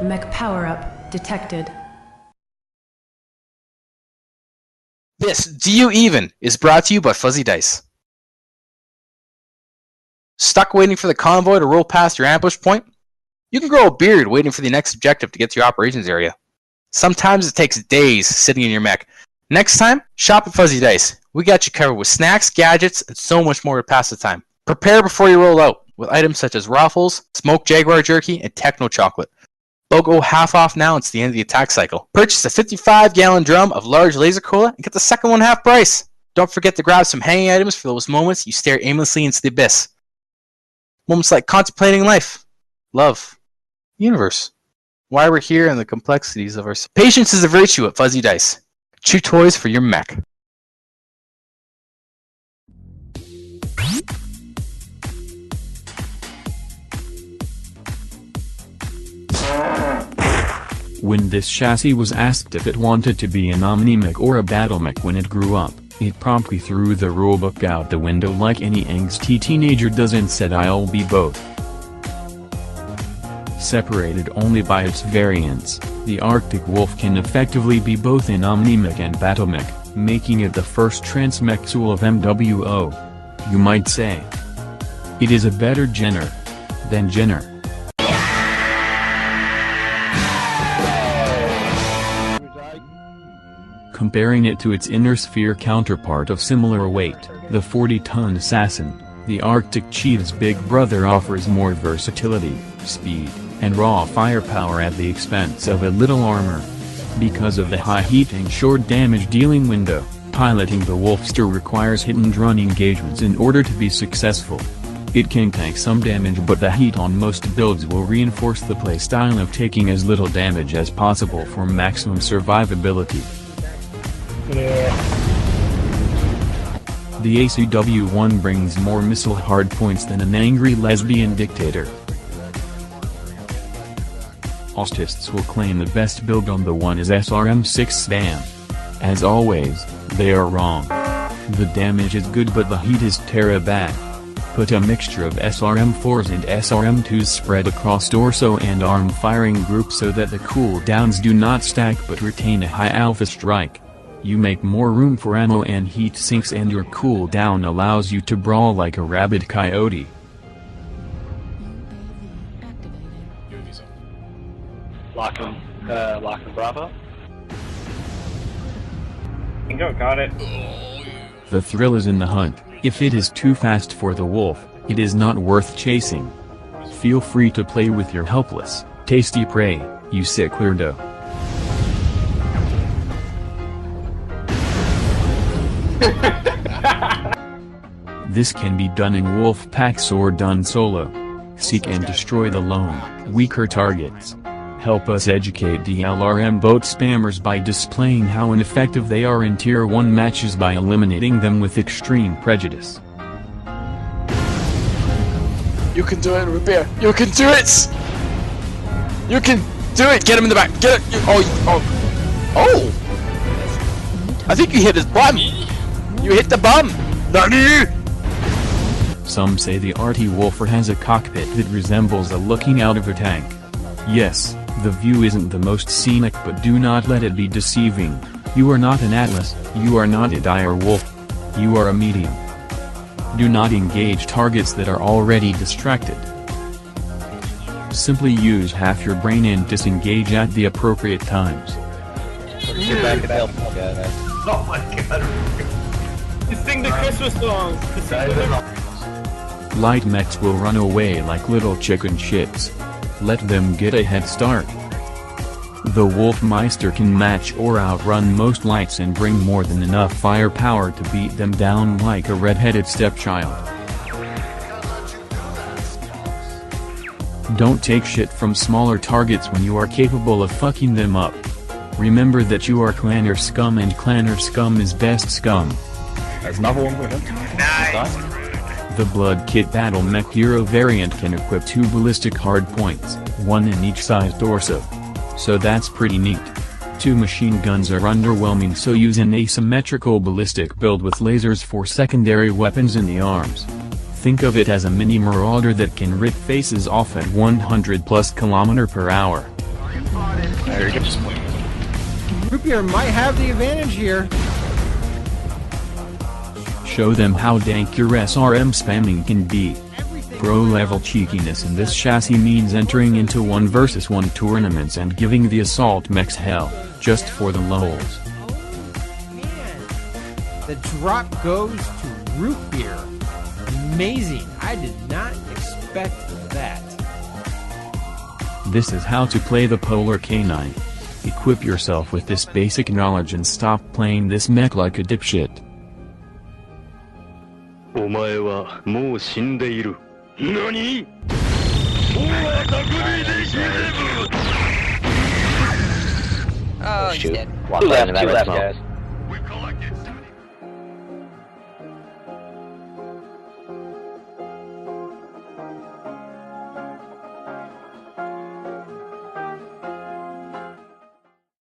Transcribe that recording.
Mech power-up detected. This Do You Even is brought to you by Fuzzy Dice. Stuck waiting for the convoy to roll past your ambush point? You can grow a beard waiting for the next objective to get to your operations area. Sometimes it takes days sitting in your mech. Next time, shop at Fuzzy Dice. We got you covered with snacks, gadgets, and so much more to pass the time. Prepare before you roll out with items such as Ruffles, smoked Jaguar jerky, and Techno chocolate. Logo half off now. It's the end of the attack cycle. Purchase a 55-gallon drum of large laser cola and get the second one half price. Don't forget to grab some hanging items for those moments you stare aimlessly into the abyss. Moments like contemplating life, love, universe, why we're here, and the complexities of our... Patience is a virtue at Fuzzy Dice. Chew toys for your mech. When this chassis was asked if it wanted to be an Omni-mech or a battle mech when it grew up, it promptly threw the rulebook out the window like any angsty teenager does and said, "I'll be both." Separated only by its variants, the Arctic Wolf can effectively be both an Omni-mech and battle mech, making it the first transmech of MWO. You might say, it is a better Jenner than Jenner. Comparing it to its inner sphere counterpart of similar weight, the 40-ton Assassin, the Arctic Chief's big brother offers more versatility, speed, and raw firepower at the expense of a little armor. Because of the high heat and short damage dealing window, piloting the Wolfster requires hit-and-run engagements in order to be successful. It can tank some damage, but the heat on most builds will reinforce the playstyle of taking as little damage as possible for maximum survivability. Yeah. The ACW-1 brings more missile hardpoints than an angry lesbian dictator. Ostists will claim the best build on the one is SRM-6 SBAM. As always, they are wrong. The damage is good but the heat is terra bad. Put a mixture of SRM-4s and SRM-2s spread across torso and arm firing groups so that the cooldowns do not stack but retain a high alpha strike. You make more room for ammo and heat sinks, and your cooldown allows you to brawl like a rabid coyote. Locking Bravo. Bingo, got it. The thrill is in the hunt. If it is too fast for the wolf, it is not worth chasing. Feel free to play with your helpless, tasty prey, you sick weirdo. This can be done in wolf packs or done solo. Seek and destroy the lone, weaker targets. Help us educate the LRM boat spammers by displaying how ineffective they are in Tier 1 matches by eliminating them with extreme prejudice. You can do it, Repair. You can do it! You can do it! Get him in the back! Get it! Oh! I think you hit his bum! You hit the bum! Nani! Some say the Artie Wolfer has a cockpit that resembles a looking out of a tank. Yes, the view isn't the most scenic, but do not let it be deceiving. You are not an Atlas, you are not a dire wolf. You are a medium. Do not engage targets that are already distracted. Simply use half your brain and disengage at the appropriate times. Get back and help. Oh my god. Sing the Christmas song! Light mechs will run away like little chicken shits. Let them get a head start. The Wolfmeister can match or outrun most lights and bring more than enough firepower to beat them down like a red-headed stepchild. Don't take shit from smaller targets when you are capable of fucking them up. Remember that you are clanner scum, and clanner scum is best scum. There's another one with him. Nice. The Blood Kit Battle Mech Hero variant can equip 2 ballistic hardpoints, 1 in each side torso. So that's pretty neat. 2 machine guns are underwhelming, so use an asymmetrical ballistic build with lasers for secondary weapons in the arms. Think of it as a mini marauder that can rip faces off at 100+ km/h. There you go. Just wait. Root beer might have the advantage here. Show them how dank your SRM spamming can be. Pro level cheekiness in this chassis means entering into 1 versus 1 tournaments and giving the assault mechs hell, just for the lols. Man, the drop goes to root beer. Amazing. I did not expect that. This is how to play the Polar Canine. Equip yourself with this basic knowledge and stop playing this mech like a dipshit. お前はもう死んでいる。何? Oh, he's dead. Two left, guys.